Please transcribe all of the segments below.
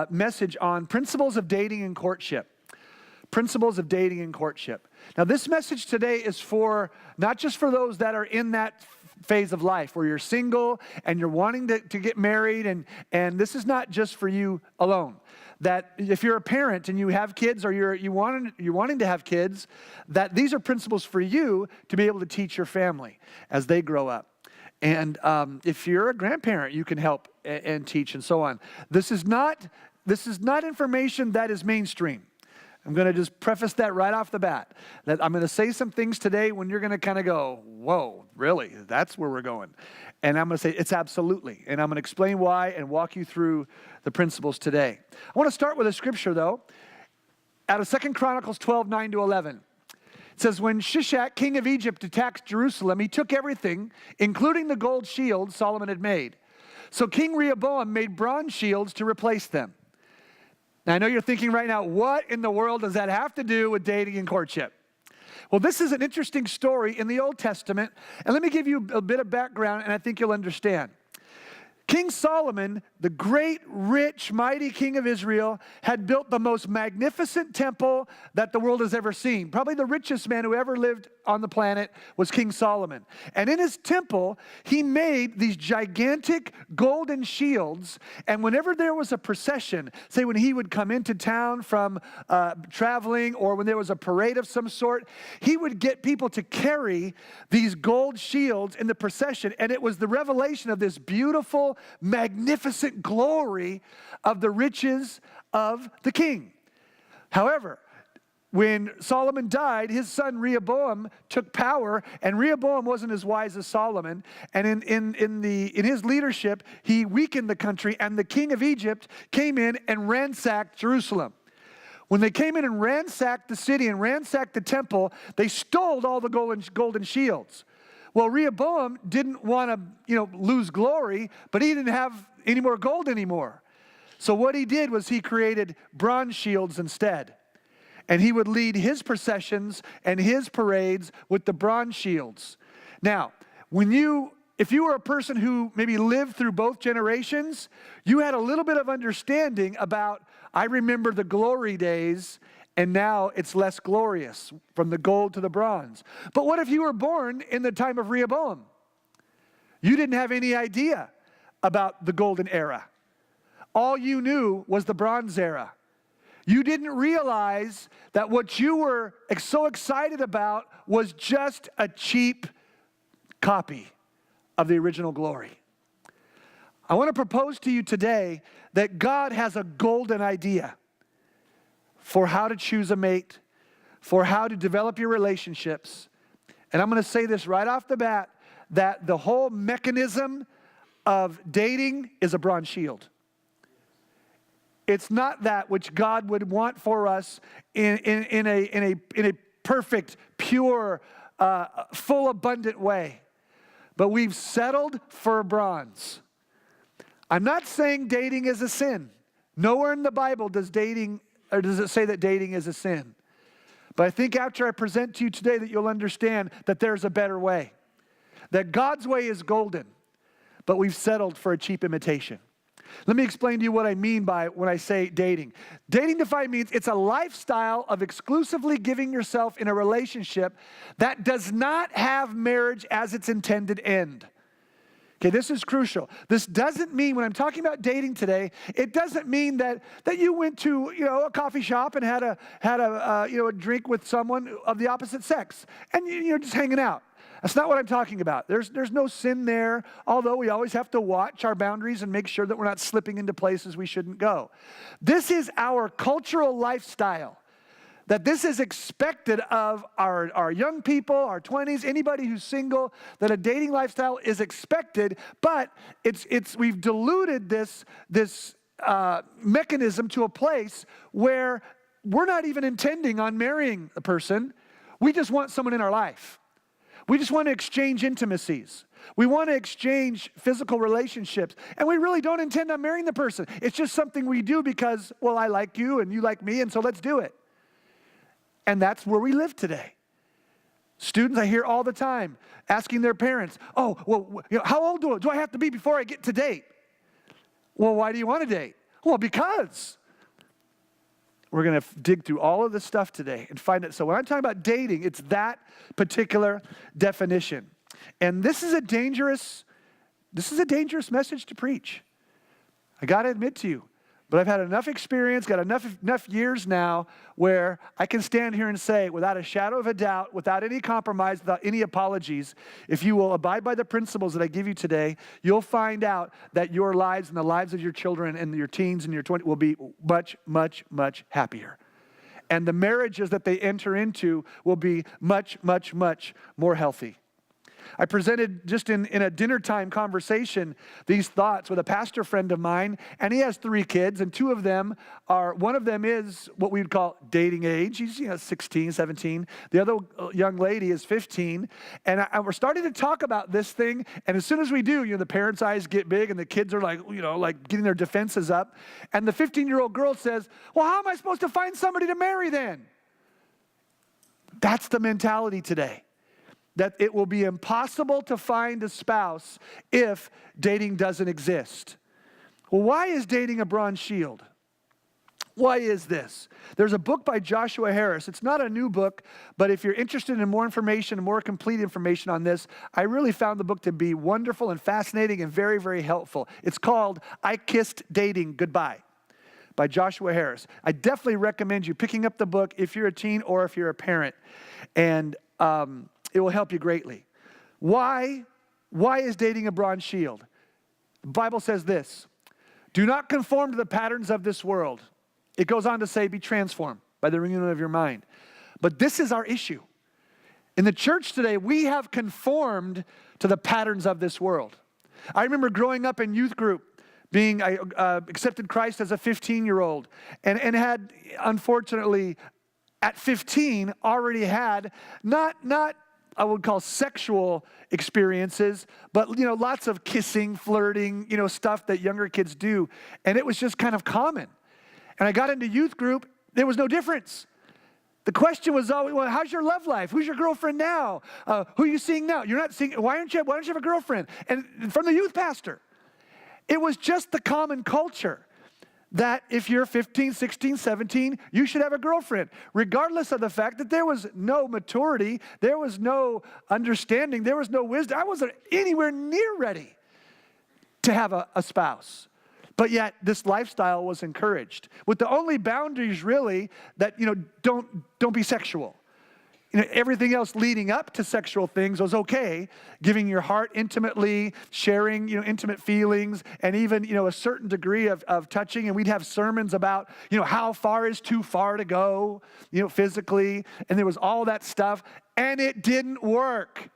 message on principles of dating and courtship. Principles of dating and courtship. Now, this message today is for not just for those that are in that phase of life where you're single and you're wanting to get married, and this is not just for you alone. That if you're a parent and you have kids, or you're wanting to have kids, that these are principles for you to be able to teach your family as they grow up. And if you're a grandparent, you can help and teach and so on. This is not information that is mainstream. I'm going to just preface that right off the bat. That I'm going to say some things today when you're going to kind of go, whoa, really? That's where we're going. And I'm going to say it's absolutely. And I'm going to explain why and walk you through the principles today. I want to start with a scripture, though, out of 2 Chronicles 12, 9-11. It says, when Shishak, king of Egypt, attacked Jerusalem, he took everything, including the gold shield Solomon had made. So King Rehoboam made bronze shields to replace them. Now, I know you're thinking right now, what in the world does that have to do with dating and courtship? Well, this is an interesting story in the Old Testament, and let me give you a bit of background, and I think you'll understand. King Solomon, the great, rich, mighty king of Israel, had built the most magnificent temple that the world has ever seen. Probably the richest man who ever lived on the planet was King Solomon. And in his temple, he made these gigantic golden shields. And whenever there was a procession, say when he would come into town from traveling, or when there was a parade of some sort, he would get people to carry these gold shields in the procession. And it was the revelation of this beautiful, magnificent glory of the riches of the king. However, when Solomon died, his son Rehoboam took power, and Rehoboam wasn't as wise as Solomon. And in his leadership, he weakened the country, and the king of Egypt came in and ransacked Jerusalem. When they came in and ransacked the city and ransacked the temple, they stole all the golden shields. Well, Rehoboam didn't want to, lose glory, but he didn't have any more gold anymore. So what he did was he created bronze shields instead. And he would lead his processions and his parades with the bronze shields. Now, if you were a person who maybe lived through both generations, you had a little bit of understanding about, I remember the glory days, and now it's less glorious, from the gold to the bronze. But what if you were born in the time of Rehoboam? You didn't have any idea about the golden era. All you knew was the bronze era. You didn't realize that what you were so excited about was just a cheap copy of the original glory. I want to propose to you today that God has a golden idea for how to choose a mate, for how to develop your relationships. And I'm going to say this right off the bat, that the whole mechanism of dating is a bronze shield. It's not that which God would want for us in a perfect, pure, full, abundant way. But we've settled for bronze. I'm not saying dating is a sin. Nowhere in the Bible does it say that dating is a sin. But I think after I present to you today that you'll understand that there's a better way. That God's way is golden, but we've settled for a cheap imitation. Let me explain to you what I mean by when I say dating. Dating defined means it's a lifestyle of exclusively giving yourself in a relationship that does not have marriage as its intended end. Okay, this is crucial. This doesn't mean, when I'm talking about dating today, it doesn't mean that you went to a coffee shop and had a drink with someone of the opposite sex and you're just hanging out. That's not what I'm talking about. There's no sin there, although we always have to watch our boundaries and make sure that we're not slipping into places we shouldn't go. This is our cultural lifestyle, that this is expected of our young people, our 20s, anybody who's single, that a dating lifestyle is expected, but we've diluted this mechanism to a place where we're not even intending on marrying a person. We just want someone in our life. We just want to exchange intimacies. We want to exchange physical relationships. And we really don't intend on marrying the person. It's just something we do because, well, I like you and you like me, and so let's do it. And that's where we live today. Students, I hear all the time asking their parents, how old do I have to be before I get to date? Well, why do you want to date? Well, because we're going to dig through all of this stuff today and find it. So when I'm talking about dating, it's that particular definition. And this is a dangerous message to preach. I got to admit to you. But I've had enough experience, got enough years now where I can stand here and say, without a shadow of a doubt, without any compromise, without any apologies, if you will abide by the principles that I give you today, you'll find out that your lives and the lives of your children and your teens and your 20s will be much, much, much happier. And the marriages that they enter into will be much, much, much more healthy. I presented just in a dinner time conversation these thoughts with a pastor friend of mine, and he has 3 kids, and one of them is what we would call dating age. He's 16, 17. The other young lady is 15, and we're starting to talk about this thing, and as soon as we do, the parents' eyes get big, and the kids are like getting their defenses up, and the 15-year-old girl says, well, how am I supposed to find somebody to marry then? That's the mentality today. That it will be impossible to find a spouse if dating doesn't exist. Well, why is dating a bronze shield? Why is this? There's a book by Joshua Harris. It's not a new book, but if you're interested in more information and more complete information on this, I really found the book to be wonderful and fascinating and very, very helpful. It's called I Kissed Dating Goodbye by Joshua Harris. I definitely recommend you picking up the book if you're a teen or if you're a parent. And it will help you greatly. Why is dating a bronze shield? The Bible says this, do not conform to the patterns of this world. It goes on to say, be transformed by the renewing of your mind. But this is our issue. In the church today, we have conformed to the patterns of this world. I remember growing up in youth group, I accepted Christ as a 15-year-old and had, unfortunately, at 15, already had not I would call sexual experiences, but lots of kissing, flirting, stuff that younger kids do. And it was just kind of common. And I got into youth group, there was no difference. The question was always, well, how's your love life? Who's your girlfriend now? Who are you seeing now? You're not seeing, why don't you have a girlfriend? And from the youth pastor. It was just the common culture that if you're 15, 16, 17, you should have a girlfriend, regardless of the fact that there was no maturity, there was no understanding, there was no wisdom. I wasn't anywhere near ready to have a spouse. But yet this lifestyle was encouraged with the only boundaries really that, don't be sexual. Everything else leading up to sexual things was okay. Giving your heart intimately, sharing, intimate feelings, and even, a certain degree of touching. And we'd have sermons about, how far is too far to go, physically. And there was all that stuff. And it didn't work.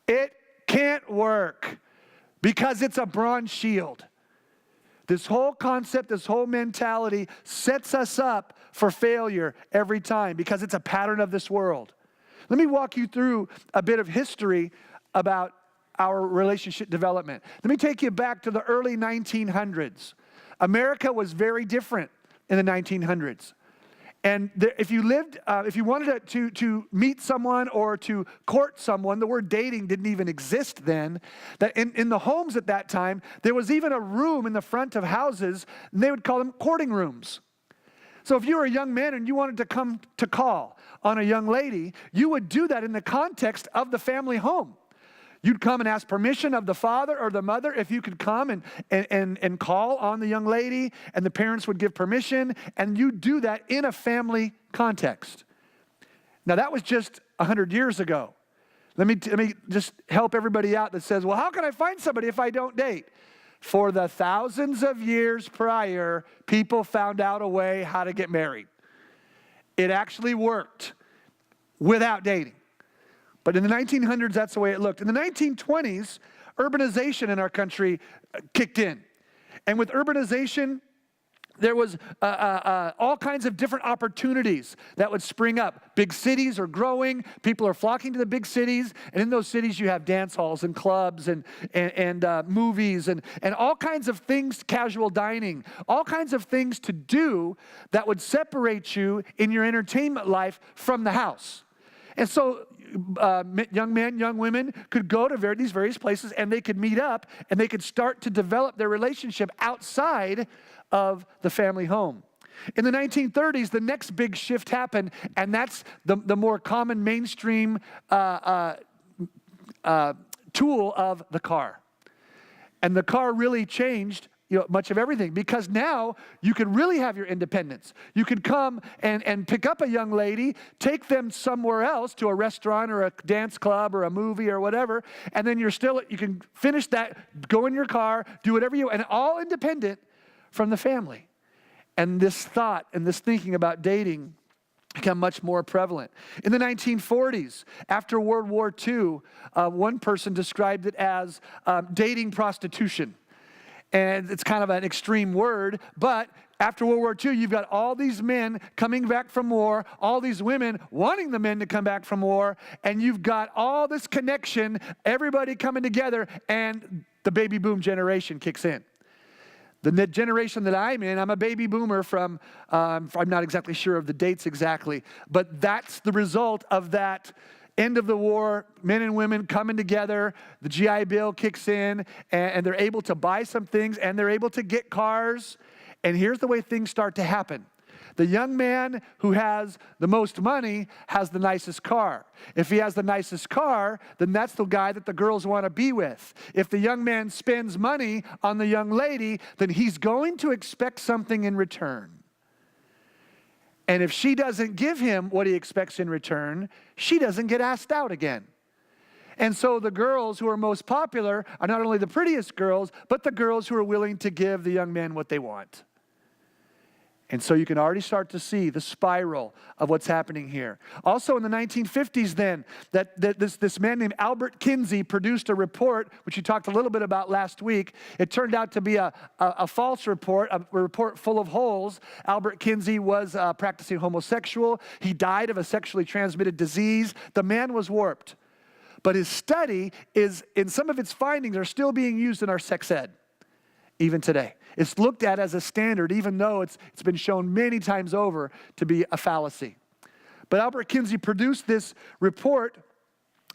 It can't work because it's a bronze shield. This whole concept, this whole mentality sets us up for failure every time because it's a pattern of this world. Let me walk you through a bit of history about our relationship development. Let me take you back to the early 1900s. America was very different in the 1900s. And if you wanted to meet someone or to court someone, the word dating didn't even exist then. That in the homes at that time, there was even a room in the front of houses, and they would call them courting rooms. So if you were a young man and you wanted to come to call on a young lady, you would do that in the context of the family home. You'd come and ask permission of the father or the mother if you could come and call on the young lady, and the parents would give permission, and you do that in a family context. Now that was just 100 years ago. Let me just help everybody out that says, well, how can I find somebody if I don't date? For the thousands of years prior, people found out a way how to get married. It actually worked without dating. But in the 1900s, that's the way it looked. In the 1920s, urbanization in our country kicked in. And with urbanization, there was all kinds of different opportunities that would spring up. Big cities are growing. People are flocking to the big cities. And in those cities, you have dance halls and clubs and movies and all kinds of things, casual dining, all kinds of things to do that would separate you in your entertainment life from the house. And so young men, young women could go to these various places and they could meet up and they could start to develop their relationship outside of the family home. In the 1930s, the next big shift happened, and that's the more common mainstream tool of the car. And the car really changed much of everything, because now you can really have your independence. You can come and pick up a young lady, take them somewhere else to a restaurant or a dance club or a movie or whatever, and then you can finish that, go in your car, do whatever and all independent from the family. And this thought and this thinking about dating become much more prevalent. In the 1940s, after World War II, one person described it as dating prostitution. And it's kind of an extreme word, but after World War II, you've got all these men coming back from war, all these women wanting the men to come back from war, and you've got all this connection, everybody coming together, and the baby boom generation kicks in. The generation that I'm in, I'm a baby boomer from, I'm not exactly sure of the dates exactly, but that's the result of that end of the war, men and women coming together, the GI Bill kicks in, and they're able to buy some things, and they're able to get cars. And here's the way things start to happen. The young man who has the most money has the nicest car. If he has the nicest car, then that's the guy that the girls want to be with. If the young man spends money on the young lady, then he's going to expect something in return. And if she doesn't give him what he expects in return, she doesn't get asked out again. And so the girls who are most popular are not only the prettiest girls, but the girls who are willing to give the young man what they want. And so you can already start to see the spiral of what's happening here. Also in the 1950s then, this man named Albert Kinsey produced a report, which you talked a little bit about last week. It turned out to be a false report, a report full of holes. Albert Kinsey was practicing homosexual. He died of a sexually transmitted disease. The man was warped. But his study is, in some of its findings, are still being used in our sex ed, even today. It's looked at as a standard, even though it's been shown many times over to be a fallacy. But Albert Kinsey produced this report,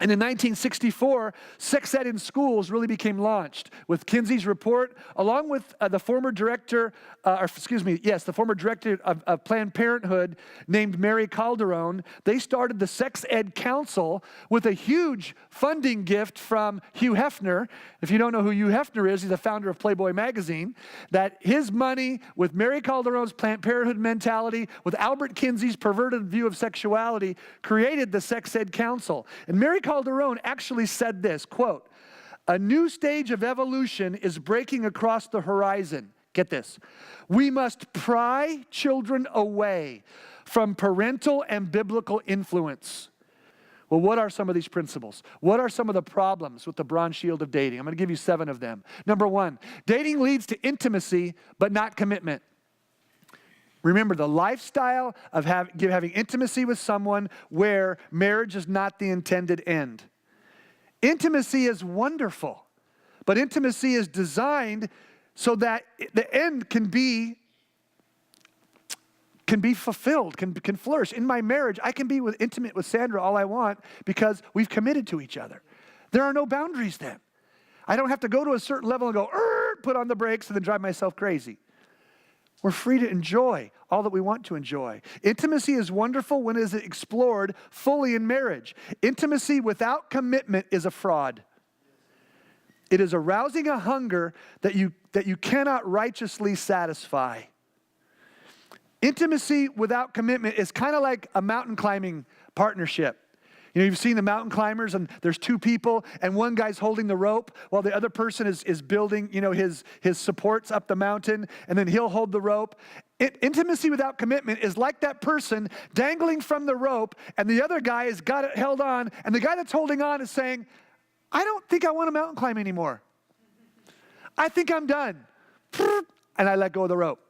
and in 1964, sex ed in schools really became launched. With Kinsey's report, along with the former director, the former director of Planned Parenthood named Mary Calderon, they started the Sex Ed Council with a huge funding gift from Hugh Hefner. If you don't know who Hugh Hefner is, he's the founder of Playboy magazine. That his money, with Mary Calderon's Planned Parenthood mentality, with Albert Kinsey's perverted view of sexuality, created the Sex Ed Council. And Mary Calderon actually said this, quote, "A new stage of evolution is breaking across the horizon." Get this. "We must pry children away from parental and biblical influence." Well, what are some of these principles? What are some of the problems with the bronze shield of dating? I'm going to give you 7 of them. Number 1, dating leads to intimacy, but not commitment. Remember, the lifestyle of having intimacy with someone where marriage is not the intended end. Intimacy is wonderful, but intimacy is designed so that the end can be fulfilled, can flourish. In my marriage, I can be intimate with Sandra all I want because we've committed to each other. There are no boundaries then. I don't have to go to a certain level and go, put on the brakes and then drive myself crazy. We're free to enjoy all that we want to enjoy. Intimacy is wonderful when it is explored fully in marriage. Intimacy without commitment is a fraud. It is arousing a hunger that you cannot righteously satisfy. Intimacy without commitment is kind of like a mountain climbing partnership. You know, you've seen the mountain climbers, and there's 2 people, and one guy's holding the rope while the other person is building, his supports up the mountain, and then he'll hold the rope. Intimacy without commitment is like that person dangling from the rope, and the other guy has got it held on, and the guy that's holding on is saying, "I don't think I want to mountain climb anymore. I think I'm done." And I let go of the rope.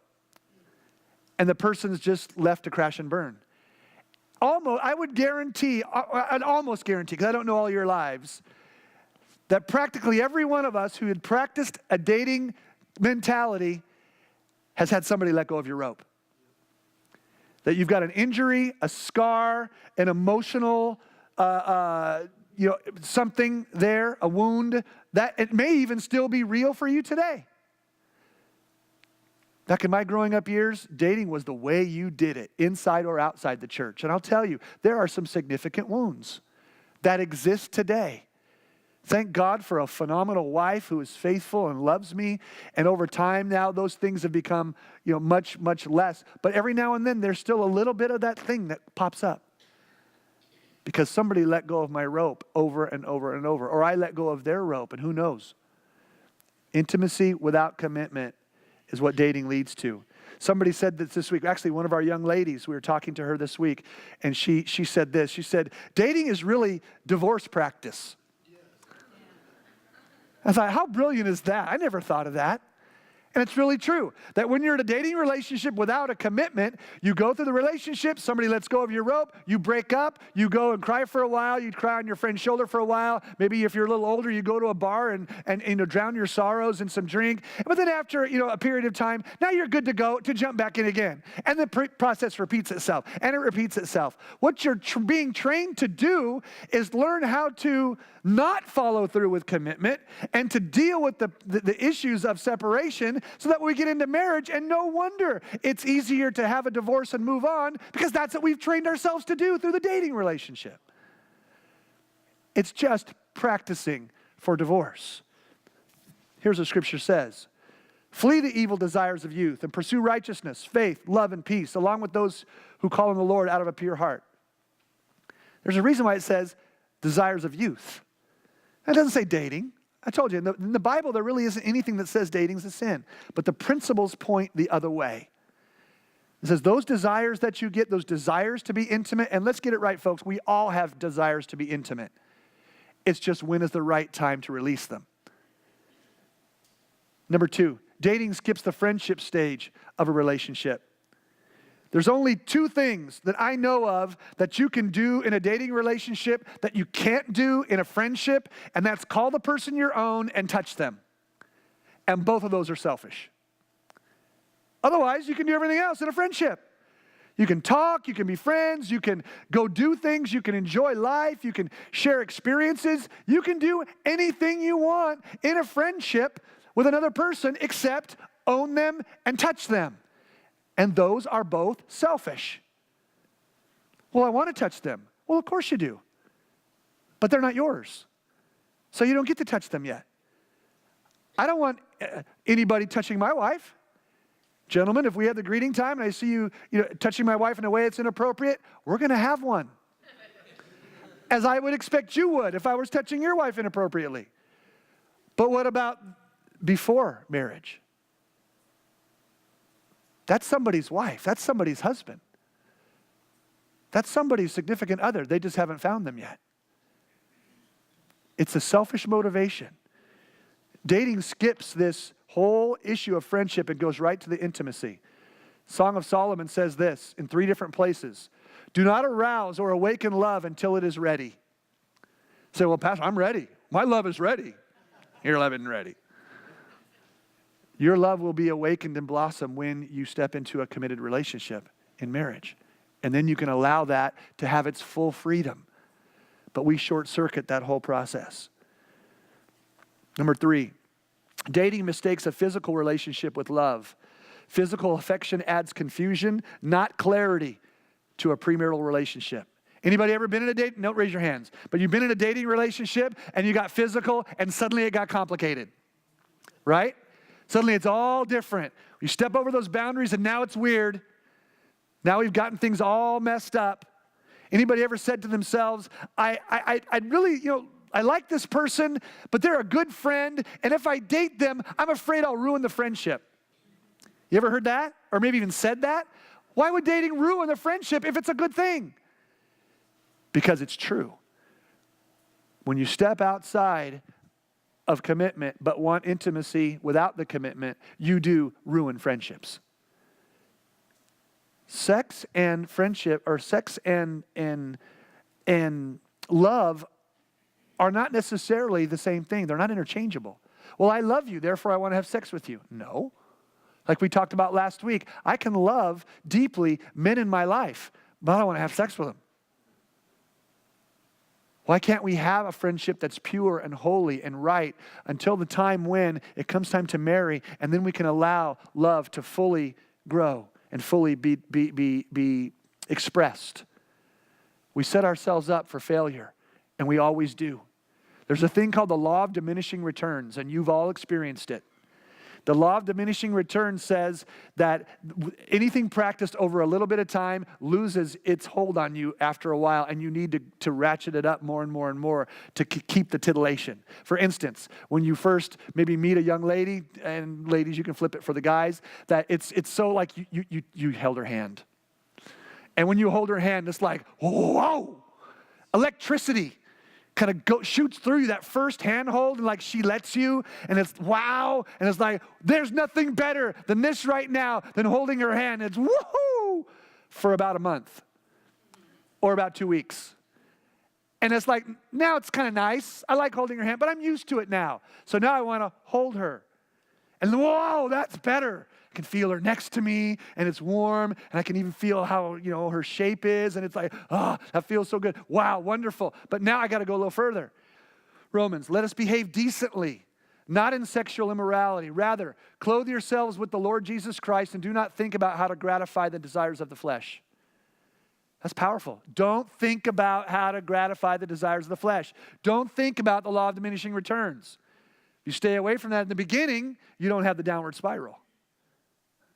And the person's just left to crash and burn. I would guarantee, I'd almost guarantee, because I don't know all your lives, that practically every one of us who had practiced a dating mentality has had somebody let go of your rope. That you've got an injury, a scar, an emotional, something there, a wound, that it may even still be real for you today. Back in my growing up years, dating was the way you did it, inside or outside the church. And I'll tell you, there are some significant wounds that exist today. Thank God for a phenomenal wife who is faithful and loves me. And over time now, those things have become, much, much less. But every now and then, there's still a little bit of that thing that pops up. Because somebody let go of my rope over and over and over. Or I let go of their rope, and who knows? Intimacy without commitment is what dating leads to. Somebody said this week, actually one of our young ladies, we were talking to her this week, and she said this. She said, dating is really divorce practice. I thought, how brilliant is that? I never thought of that. And it's really true that when you're in a dating relationship without a commitment, you go through the relationship, somebody lets go of your rope, you break up, you go and cry for a while, you cry on your friend's shoulder for a while. Maybe if you're a little older, you go to a bar and drown your sorrows in some drink. But then after a period of time, now you're good to go to jump back in again. And the process repeats itself, and it repeats itself. What you're being trained to do is learn how to not follow through with commitment and to deal with the issues of separation so that we get into marriage. And no wonder it's easier to have a divorce and move on, because that's what we've trained ourselves to do through the dating relationship. It's just practicing for divorce. Here's what Scripture says. Flee the evil desires of youth and pursue righteousness, faith, love, and peace, along with those who call on the Lord out of a pure heart. There's a reason why it says desires of youth. That doesn't say dating. I told you, in the Bible, there really isn't anything that says dating is a sin. But the principles point the other way. It says those desires that you get, those desires to be intimate, and let's get it right, folks, we all have desires to be intimate. It's just when is the right time to release them. Number 2, dating skips the friendship stage of a relationship. There's only 2 things that I know of that you can do in a dating relationship that you can't do in a friendship, and that's call the person your own and touch them. And both of those are selfish. Otherwise, you can do everything else in a friendship. You can talk, you can be friends, you can go do things, you can enjoy life, you can share experiences. You can do anything you want in a friendship with another person except own them and touch them. And those are both selfish. Well, I want to touch them. Well, of course you do. But they're not yours. So you don't get to touch them yet. I don't want anybody touching my wife. Gentlemen, if we have the greeting time and I see you touching my wife in a way that's inappropriate, we're going to have one. As I would expect you would if I was touching your wife inappropriately. But what about before marriage? That's somebody's wife. That's somebody's husband. That's somebody's significant other. They just haven't found them yet. It's a selfish motivation. Dating skips this whole issue of friendship and goes right to the intimacy. Song of Solomon says this in 3 different places. Do not arouse or awaken love until it is ready. Say, well, Pastor, I'm ready. My love is ready. Your love isn't ready. Your love will be awakened and blossom when you step into a committed relationship in marriage. And then you can allow that to have its full freedom. But we short circuit that whole process. Number 3, dating mistakes a physical relationship with love. Physical affection adds confusion, not clarity, to a premarital relationship. Anybody ever been in a date? Don't raise your hands. But you've been in a dating relationship and you got physical and suddenly it got complicated. Right? Suddenly it's all different. You step over those boundaries and now it's weird. Now we've gotten things all messed up. Anybody ever said to themselves, I'd really, I like this person, but they're a good friend, and if I date them, I'm afraid I'll ruin the friendship. You ever heard that? Or maybe even said that? Why would dating ruin the friendship if it's a good thing? Because it's true. When you step outside of commitment but want intimacy without the commitment, you do ruin friendships. Sex and friendship, or sex and love are not necessarily the same thing. They're not interchangeable. Well, I love you, therefore I want to have sex with you. No. Like we talked about last week, I can love deeply men in my life, but I don't want to have sex with them. Why can't we have a friendship that's pure and holy and right until the time when it comes time to marry, and then we can allow love to fully grow and fully be expressed? We set ourselves up for failure, and we always do. There's a thing called the law of diminishing returns, and you've all experienced it. The law of diminishing returns says that anything practiced over a little bit of time loses its hold on you after a while, and you need to ratchet it up more and more and more to keep the titillation. For instance, when you first maybe meet a young lady, and ladies, you can flip it for the guys, that it's so like you held her hand. And when you hold her hand, it's like, whoa, electricity kind of shoots through you, that first handhold, and like she lets you, and it's wow, and it's like, there's nothing better than this right now than holding her hand. It's woohoo for about a month or about 2 weeks. And it's like, now it's kind of nice. I like holding her hand, but I'm used to it now. So now I want to hold her. And whoa, that's better. I can feel her next to me, and it's warm, and I can even feel how, her shape is, and it's like, that feels so good. Wow, wonderful. But now I got to go a little further. Romans, let us behave decently, not in sexual immorality. Rather, clothe yourselves with the Lord Jesus Christ, and do not think about how to gratify the desires of the flesh. That's powerful. Don't think about how to gratify the desires of the flesh. Don't think about the law of diminishing returns. If you stay away from that in the beginning, you don't have the downward spiral.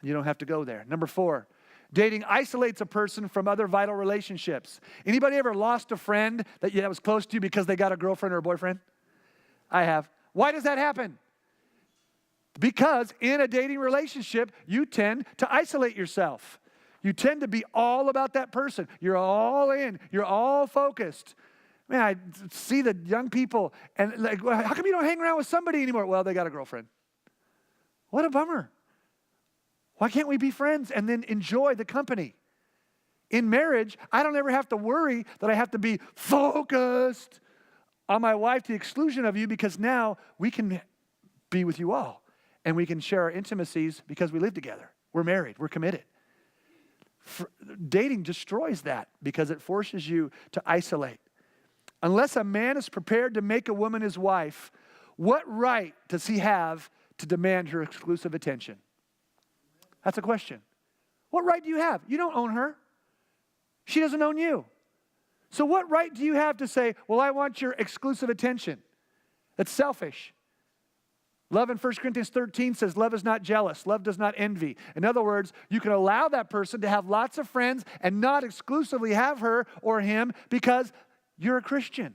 You don't have to go there. Number 4, dating isolates a person from other vital relationships. Anybody ever lost a friend that was close to you because they got a girlfriend or a boyfriend? I have. Why does that happen? Because in a dating relationship, you tend to isolate yourself. You tend to be all about that person. You're all in. You're all focused. Man, I see the young people, and like, how come you don't hang around with somebody anymore? Well, they got a girlfriend. What a bummer. Why can't we be friends and then enjoy the company? In marriage, I don't ever have to worry that I have to be focused on my wife to the exclusion of you, because now we can be with you all, and we can share our intimacies because we live together. We're married. We're committed. Dating destroys that because it forces you to isolate. Unless a man is prepared to make a woman his wife, what right does he have to demand her exclusive attention? That's a question. What right do you have? You don't own her. She doesn't own you. So what right do you have to say, well, I want your exclusive attention? That's selfish. Love in 1 Corinthians 13 says, love is not jealous. Love does not envy. In other words, you can allow that person to have lots of friends and not exclusively have her or him because you're a Christian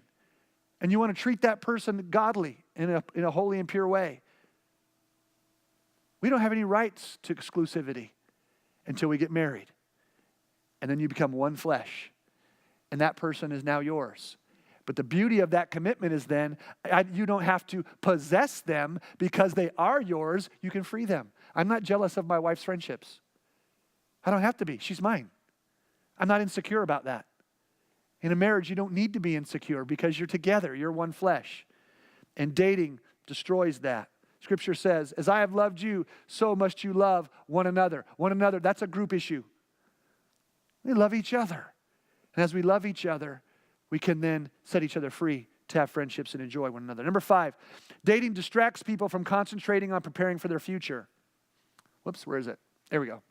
and you want to treat that person godly in a holy and pure way. We don't have any rights to exclusivity until we get married. And then you become one flesh. And that person is now yours. But the beauty of that commitment is then you don't have to possess them because they are yours. You can free them. I'm not jealous of my wife's friendships. I don't have to be. She's mine. I'm not insecure about that. In a marriage, you don't need to be insecure because you're together. You're one flesh. And dating destroys that. Scripture says, as I have loved you, so must you love one another. One another, that's a group issue. We love each other. And as we love each other, we can then set each other free to have friendships and enjoy one another. Number 5, dating distracts people from concentrating on preparing for their future. Whoops, where is it? There we go.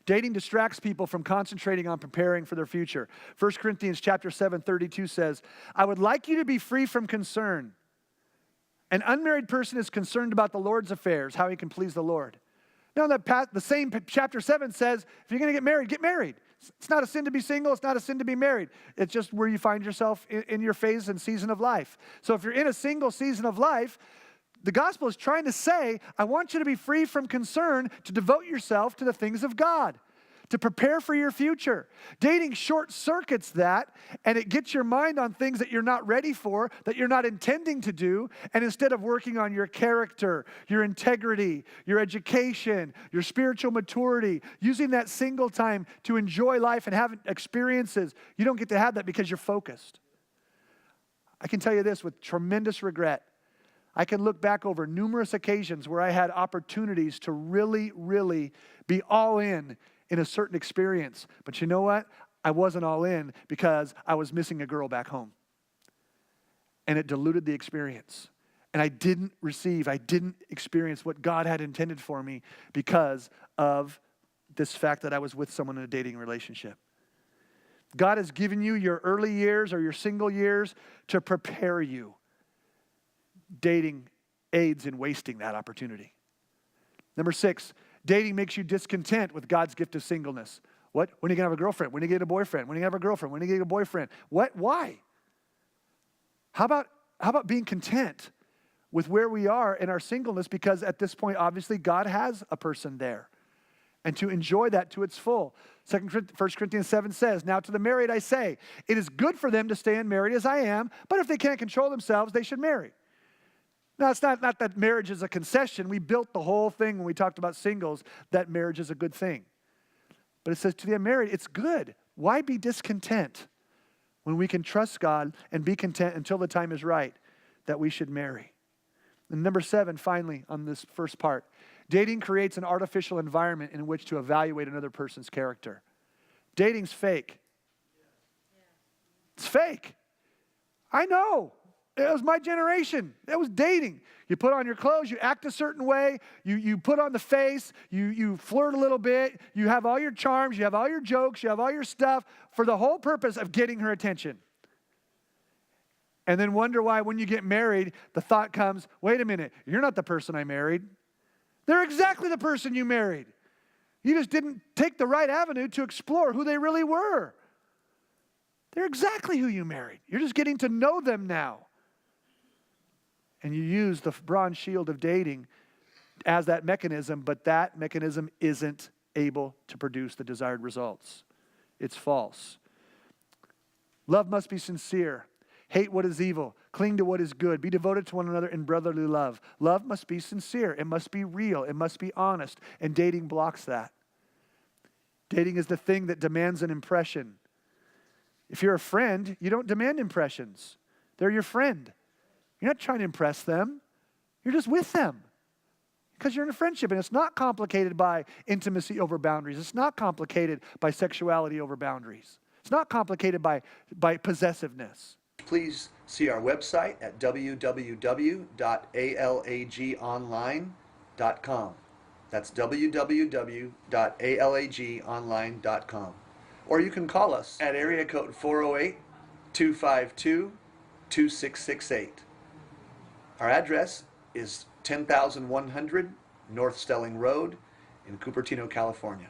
Dating distracts people from concentrating on preparing for their future. 1 Corinthians chapter 7:32 says, I would like you to be free from concern. An unmarried person is concerned about the Lord's affairs, how he can please the Lord. Now, the same chapter 7 says, if you're going to get married, get married. It's not a sin to be single. It's not a sin to be married. It's just where you find yourself in your phase and season of life. So if you're in a single season of life, the gospel is trying to say, I want you to be free from concern, to devote yourself to the things of God, to prepare for your future. Dating short circuits that, and it gets your mind on things that you're not ready for, that you're not intending to do, and instead of working on your character, your integrity, your education, your spiritual maturity, using that single time to enjoy life and have experiences, you don't get to have that because you're focused. I can tell you this with tremendous regret. I can look back over numerous occasions where I had opportunities to really, really be all in a certain experience. But you know what? I wasn't all in because I was missing a girl back home. and it diluted the experience. And I didn't experience what God had intended for me because of this fact that I was with someone in a dating relationship. God has given you your early years or your single years to prepare you. Dating aids in wasting that opportunity. Number 6, dating makes you discontent with God's gift of singleness. What? When are you going to have a girlfriend? When are you going to get a boyfriend? When are you going to have a girlfriend? When are you going to get a boyfriend? What? Why? How about being content with where we are in our singleness, because at this point, obviously, God has a person there. And to enjoy that to its full. 1 Corinthians 7 says, now to the married I say, it is good for them to stay unmarried as I am, but if they can't control themselves, they should marry. Now, it's not that marriage is a concession. We built the whole thing when we talked about singles, that marriage is a good thing. But it says to the unmarried, it's good. Why be discontent when we can trust God and be content until the time is right that we should marry? And number 7, finally, on this first part, dating creates an artificial environment in which to evaluate another person's character. Dating's fake. It's fake. I know. It was my generation. It was dating. You put on your clothes, you act a certain way, you put on the face, you flirt a little bit, you have all your charms, you have all your jokes, you have all your stuff for the whole purpose of getting her attention. And then wonder why when you get married, the thought comes, wait a minute, you're not the person I married. They're exactly the person you married. You just didn't take the right avenue to explore who they really were. They're exactly who you married. You're just getting to know them now. And you use the bronze shield of dating as that mechanism, but that mechanism isn't able to produce the desired results. It's false. Love must be sincere. Hate what is evil. Cling to what is good. Be devoted to one another in brotherly love. Love must be sincere. It must be real. It must be honest. And dating blocks that. Dating is the thing that demands an impression. If you're a friend, you don't demand impressions. They're your friend. You're not trying to impress them. You're just with them because you're in a friendship. And it's not complicated by intimacy over boundaries. It's not complicated by sexuality over boundaries. It's not complicated by possessiveness. Please see our website at www.alagonline.com. That's www.alagonline.com. Or you can call us at area code 408-252-2668. Our address is 10,100 North Stelling Road in Cupertino, California.